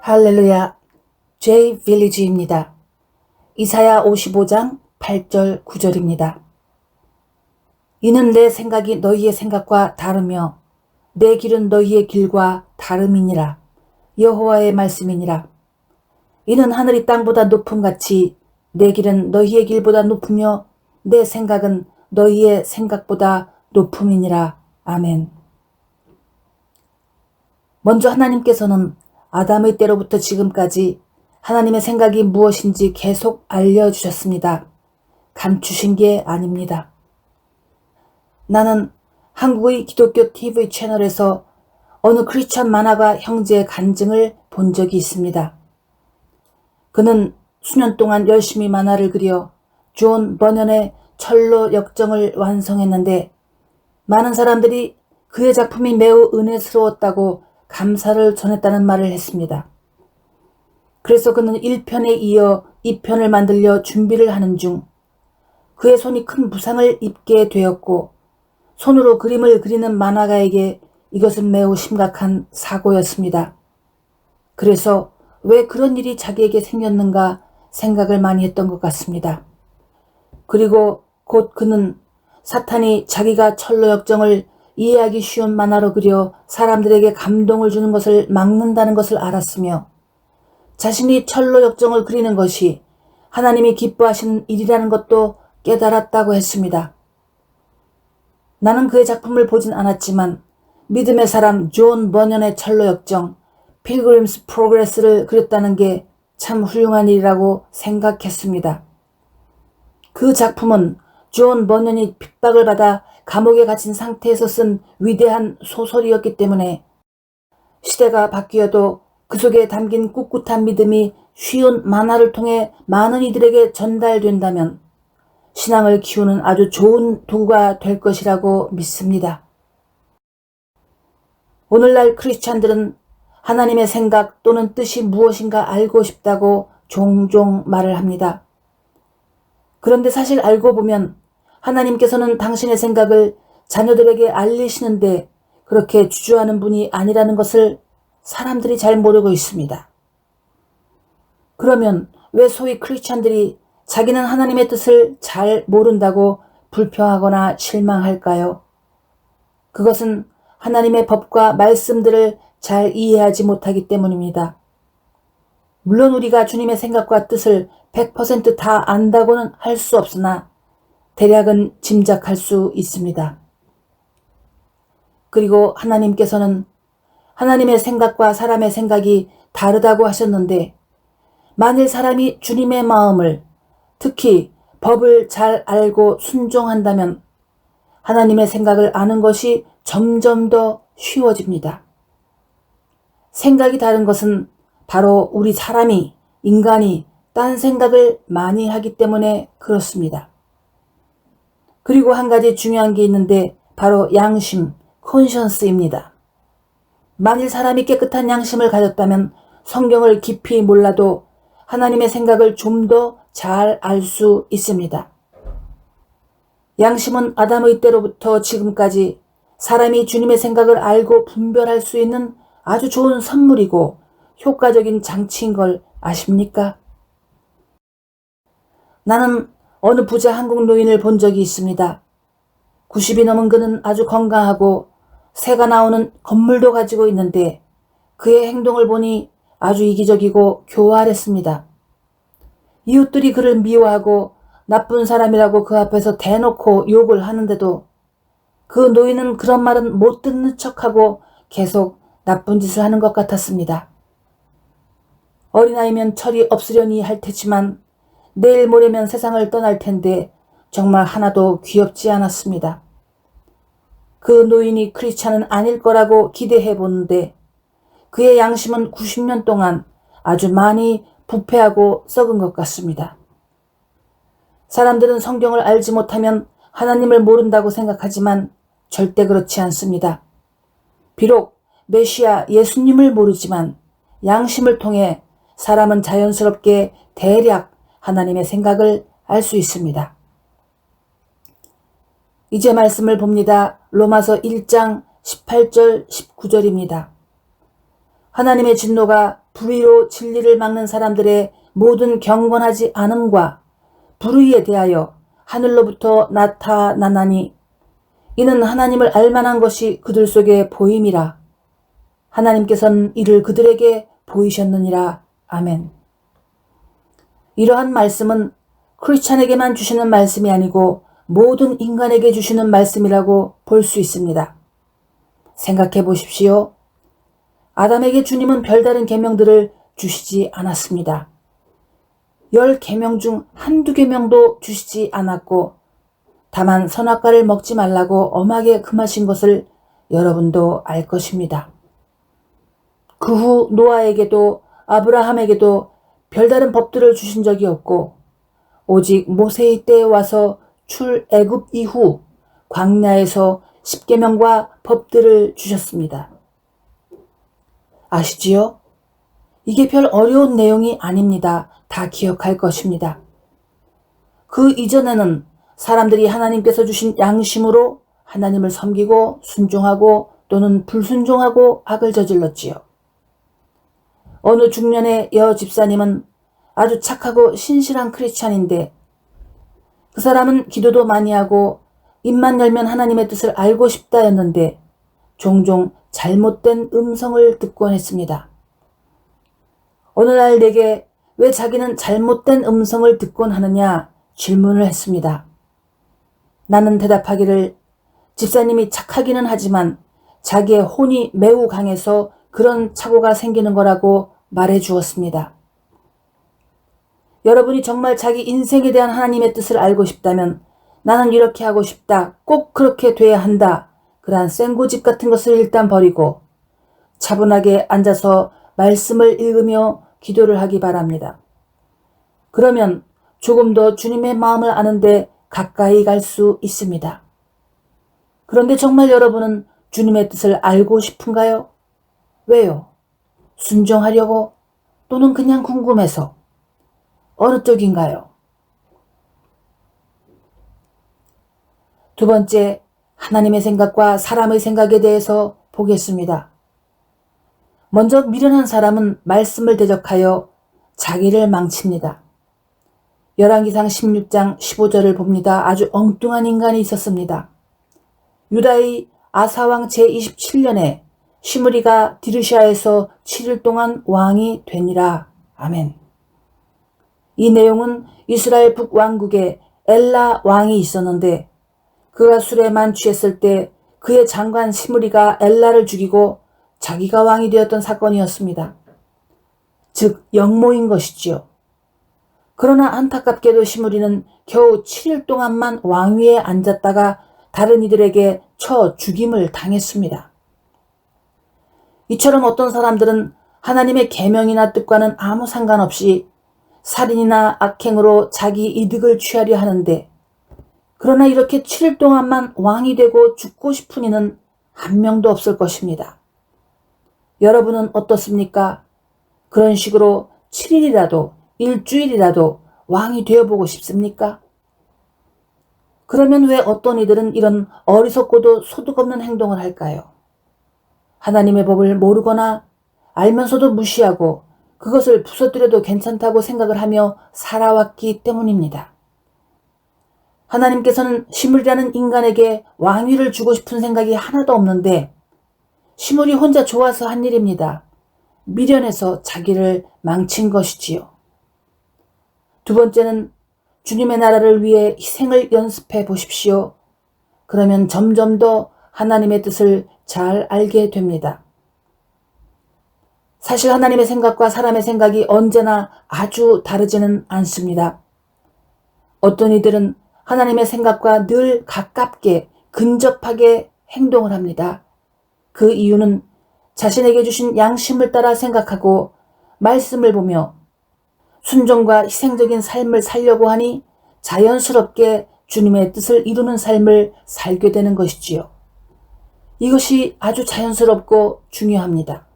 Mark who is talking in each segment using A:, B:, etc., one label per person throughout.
A: 할렐루야, J 빌리지입니다. 이사야 55장 8절 9절입니다. 이는 내 생각이 너희의 생각과 다르며 내 길은 너희의 길과 다름이니라. 여호와의 말씀이니라. 이는 하늘이 땅보다 높음같이 내 길은 너희의 길보다 높으며 내 생각은 너희의 생각보다 높음이니라. 아멘. 먼저 하나님께서는 아담의 때로부터 지금까지 하나님의 생각이 무엇인지 계속 알려주셨습니다. 감추신 게 아닙니다. 나는 한국의 기독교 TV 채널에서 어느 크리스천 만화가 형제의 간증을 본 적이 있습니다. 그는 수년 동안 열심히 만화를 그려 존 버년의 철로 역정을 완성했는데 많은 사람들이 그의 작품이 매우 은혜스러웠다고 감사를 전했다는 말을 했습니다. 그래서 그는 1편에 이어 2편을 만들려 준비를 하는 중 그의 손이 큰 부상을 입게 되었고 손으로 그림을 그리는 만화가에게 이것은 매우 심각한 사고였습니다. 그래서 왜 그런 일이 자기에게 생겼는가 생각을 많이 했던 것 같습니다. 그리고 곧 그는 사탄이 자기가 철로 역정을 이해하기 쉬운 만화로 그려 사람들에게 감동을 주는 것을 막는다는 것을 알았으며 자신이 철로 역정을 그리는 것이 하나님이 기뻐하시는 일이라는 것도 깨달았다고 했습니다. 나는 그의 작품을 보진 않았지만 믿음의 사람 존 버년의 철로 역정 필그림스 프로그레스를 그렸다는 게 참 훌륭한 일이라고 생각했습니다. 그 작품은 존 버년이 핍박을 받아 감옥에 갇힌 상태에서 쓴 위대한 소설이었기 때문에 시대가 바뀌어도 그 속에 담긴 꿋꿋한 믿음이 쉬운 만화를 통해 많은 이들에게 전달된다면 신앙을 키우는 아주 좋은 도구가 될 것이라고 믿습니다. 오늘날 크리스찬들은 하나님의 생각 또는 뜻이 무엇인가 알고 싶다고 종종 말을 합니다. 그런데 사실 알고 보면 하나님께서는 당신의 생각을 자녀들에게 알리시는데 그렇게 주저하는 분이 아니라는 것을 사람들이 잘 모르고 있습니다. 그러면 왜 소위 크리스찬들이 자기는 하나님의 뜻을 잘 모른다고 불평하거나 실망할까요? 그것은 하나님의 법과 말씀들을 잘 이해하지 못하기 때문입니다. 물론 우리가 주님의 생각과 뜻을 100% 다 안다고는 할 수 없으나 대략은 짐작할 수 있습니다. 그리고 하나님께서는 하나님의 생각과 사람의 생각이 다르다고 하셨는데 만일 사람이 주님의 마음을 특히 법을 잘 알고 순종한다면 하나님의 생각을 아는 것이 점점 더 쉬워집니다. 생각이 다른 것은 바로 우리 사람이, 인간이 딴 생각을 많이 하기 때문에 그렇습니다. 그리고 한 가지 중요한 게 있는데 바로 양심, 콘션스입니다. 만일 사람이 깨끗한 양심을 가졌다면 성경을 깊이 몰라도 하나님의 생각을 좀 더 잘 알 수 있습니다. 양심은 아담의 때로부터 지금까지 사람이 주님의 생각을 알고 분별할 수 있는 아주 좋은 선물이고 효과적인 장치인 걸 아십니까? 나는 어느 부자 한국 노인을 본 적이 있습니다. 90이 넘은 그는 아주 건강하고 새가 나오는 건물도 가지고 있는데 그의 행동을 보니 아주 이기적이고 교활했습니다. 이웃들이 그를 미워하고 나쁜 사람이라고 그 앞에서 대놓고 욕을 하는데도 그 노인은 그런 말은 못 듣는 척하고 계속 나쁜 짓을 하는 것 같았습니다. 어린아이면 철이 없으려니 할 테지만 내일 모레면 세상을 떠날 텐데 정말 하나도 귀엽지 않았습니다. 그 노인이 크리스찬은 아닐 거라고 기대해 보는데 그의 양심은 90년 동안 아주 많이 부패하고 썩은 것 같습니다. 사람들은 성경을 알지 못하면 하나님을 모른다고 생각하지만 절대 그렇지 않습니다. 비록 메시아 예수님을 모르지만 양심을 통해 사람은 자연스럽게 대략 하나님의 생각을 알 수 있습니다. 이제 말씀을 봅니다. 로마서 1장 18절 19절입니다. 하나님의 진노가 불의로 진리를 막는 사람들의 모든 경건하지 않음과 불의에 대하여 하늘로부터 나타나나니 이는 하나님을 알만한 것이 그들 속에 보임이라. 하나님께서는 이를 그들에게 보이셨느니라. 아멘. 이러한 말씀은 크리스찬에게만 주시는 말씀이 아니고 모든 인간에게 주시는 말씀이라고 볼 수 있습니다. 생각해 보십시오. 아담에게 주님은 별다른 계명들을 주시지 않았습니다. 10계명 중 한두 계명도 주시지 않았고 다만 선악과를 먹지 말라고 엄하게 금하신 것을 여러분도 알 것입니다. 그 후 노아에게도 아브라함에게도 별다른 법들을 주신 적이 없고 오직 모세의 때에 와서 출애굽 이후 광야에서 10계명과 법들을 주셨습니다. 아시지요? 이게 별 어려운 내용이 아닙니다. 다 기억할 것입니다. 그 이전에는 사람들이 하나님께서 주신 양심으로 하나님을 섬기고 순종하고 또는 불순종하고 악을 저질렀지요. 어느 중년의 여 집사님은 아주 착하고 신실한 크리스찬인데 그 사람은 기도도 많이 하고 입만 열면 하나님의 뜻을 알고 싶다였는데 종종 잘못된 음성을 듣곤 했습니다. 어느 날 내게 왜 자기는 잘못된 음성을 듣곤 하느냐 질문을 했습니다. 나는 대답하기를 집사님이 착하기는 하지만 자기의 혼이 매우 강해서 그런 착오가 생기는 거라고 말해 주었습니다. 여러분이 정말 자기 인생에 대한 하나님의 뜻을 알고 싶다면 나는 이렇게 하고 싶다, 꼭 그렇게 돼야 한다, 그러한 쌩고집 같은 것을 일단 버리고 차분하게 앉아서 말씀을 읽으며 기도를 하기 바랍니다. 그러면 조금 더 주님의 마음을 아는데 가까이 갈 수 있습니다. 그런데 정말 여러분은 주님의 뜻을 알고 싶은가요? 왜요? 순종하려고? 또는 그냥 궁금해서? 어느 쪽인가요? 두 번째, 하나님의 생각과 사람의 생각에 대해서 보겠습니다. 먼저 미련한 사람은 말씀을 대적하여 자기를 망칩니다. 열왕기상 16장 15절을 봅니다. 아주 엉뚱한 인간이 있었습니다. 유다의 아사왕 제27년에 시므리가 디르시아에서 7일 동안 왕이 되니라. 아멘. 이 내용은 이스라엘 북왕국에 엘라 왕이 있었는데 그가 술에 만취했을 때 그의 장관 시므리가 엘라를 죽이고 자기가 왕이 되었던 사건이었습니다. 즉 영모인 것이지요. 그러나 안타깝게도 시므리는 겨우 7일 동안만 왕위에 앉았다가 다른 이들에게 쳐 죽임을 당했습니다. 이처럼 어떤 사람들은 하나님의 계명이나 뜻과는 아무 상관없이 살인이나 악행으로 자기 이득을 취하려 하는데 그러나 이렇게 7일 동안만 왕이 되고 죽고 싶은 이는 한 명도 없을 것입니다. 여러분은 어떻습니까? 그런 식으로 7일이라도 일주일이라도 왕이 되어보고 싶습니까? 그러면 왜 어떤 이들은 이런 어리석고도 소득 없는 행동을 할까요? 하나님의 법을 모르거나 알면서도 무시하고 그것을 부서뜨려도 괜찮다고 생각을 하며 살아왔기 때문입니다. 하나님께서는 시므리라는 인간에게 왕위를 주고 싶은 생각이 하나도 없는데 시므리 혼자 좋아서 한 일입니다. 미련해서 자기를 망친 것이지요. 두 번째는 주님의 나라를 위해 희생을 연습해 보십시오. 그러면 점점 더 하나님의 뜻을 잘 알게 됩니다. 사실 하나님의 생각과 사람의 생각이 언제나 아주 다르지는 않습니다. 어떤 이들은 하나님의 생각과 늘 가깝게 근접하게 행동을 합니다. 그 이유는 자신에게 주신 양심을 따라 생각하고 말씀을 보며 순종과 희생적인 삶을 살려고 하니 자연스럽게 주님의 뜻을 이루는 삶을 살게 되는 것이지요. 이것이 아주 자연스럽고 중요합니다.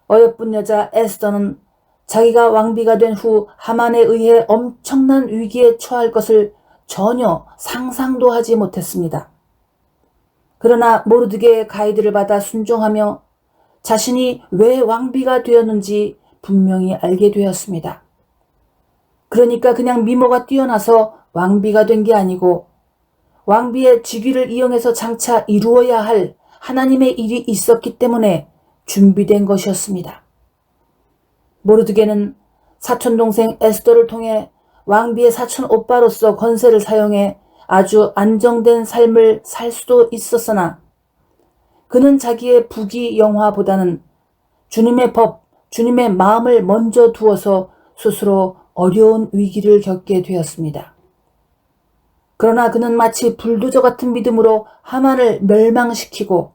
A: 어여쁜 여자 에스더는 자기가 왕비가 된 후 하만에 의해 엄청난 위기에 처할 것을 전혀 상상도 하지 못했습니다. 그러나 모르드게의 가이드를 받아 순종하며 자신이 왜 왕비가 되었는지 분명히 알게 되었습니다. 그러니까 그냥 미모가 뛰어나서 왕비가 된 게 아니고 왕비의 직위를 이용해서 장차 이루어야 할 하나님의 일이 있었기 때문에 준비된 것이었습니다. 모르드게는 사촌동생 에스더를 통해 왕비의 사촌 오빠로서 권세를 사용해 아주 안정된 삶을 살 수도 있었으나 그는 자기의 부귀 영화보다는 주님의 법, 주님의 마음을 먼저 두어서 스스로 어려운 위기를 겪게 되었습니다. 그러나 그는 마치 불도저 같은 믿음으로 하만을 멸망시키고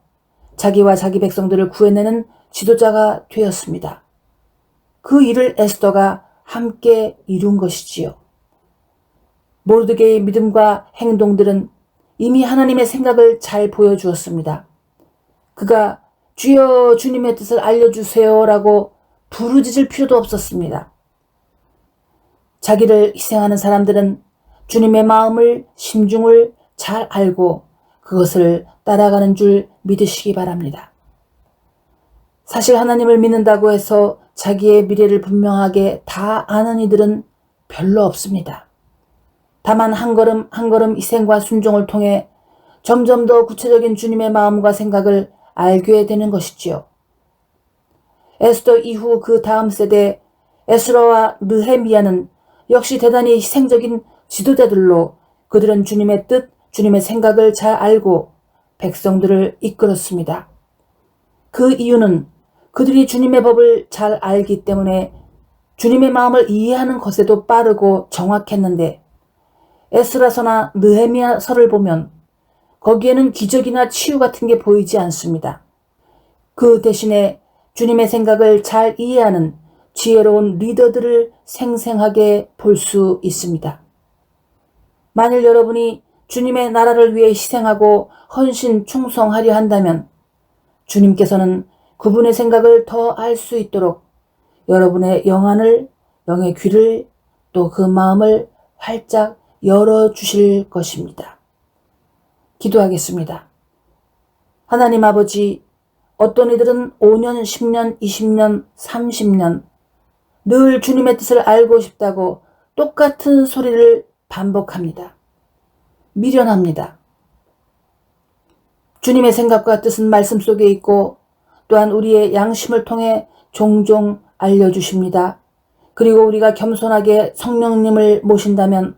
A: 자기와 자기 백성들을 구해내는 지도자가 되었습니다. 그 일을 에스더가 함께 이룬 것이지요. 모르드게의 믿음과 행동들은 이미 하나님의 생각을 잘 보여주었습니다. 그가 주여 주님의 뜻을 알려주세요라고 부르짖을 필요도 없었습니다. 자기를 희생하는 사람들은 주님의 마음을, 심중을 잘 알고 그것을 따라가는 줄 믿으시기 바랍니다. 사실 하나님을 믿는다고 해서 자기의 미래를 분명하게 다 아는 이들은 별로 없습니다. 다만 한 걸음 한 걸음 희생과 순종을 통해 점점 더 구체적인 주님의 마음과 생각을 알게 되는 것이지요. 에스더 이후 그 다음 세대 에스라와 느헤미야는 역시 대단히 희생적인 지도자들로 그들은 주님의 뜻, 주님의 생각을 잘 알고 백성들을 이끌었습니다. 그 이유는 그들이 주님의 법을 잘 알기 때문에 주님의 마음을 이해하는 것에도 빠르고 정확했는데 에스라서나 느헤미야서를 보면 거기에는 기적이나 치유 같은 게 보이지 않습니다. 그 대신에 주님의 생각을 잘 이해하는 지혜로운 리더들을 생생하게 볼 수 있습니다. 만일 여러분이 주님의 나라를 위해 희생하고 헌신 충성하려 한다면 주님께서는 그분의 생각을 더 알 수 있도록 여러분의 영안을, 영의 귀를 또 그 마음을 활짝 열어주실 것입니다. 기도하겠습니다. 하나님 아버지, 어떤 이들은 5년, 10년, 20년, 30년 늘 주님의 뜻을 알고 싶다고 똑같은 소리를 반복합니다. 미련합니다. 주님의 생각과 뜻은 말씀 속에 있고 또한 우리의 양심을 통해 종종 알려주십니다. 그리고 우리가 겸손하게 성령님을 모신다면,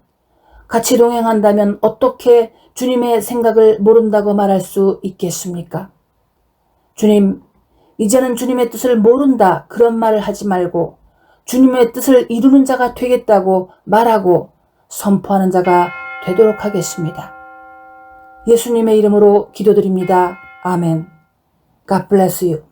A: 같이 동행한다면 어떻게 주님의 생각을 모른다고 말할 수 있겠습니까? 주님, 이제는 주님의 뜻을 모른다 그런 말을 하지 말고 주님의 뜻을 이루는 자가 되겠다고 말하고 선포하는 자가 되도록 하겠습니다. 예수님의 이름으로 기도드립니다. 아멘. God bless you.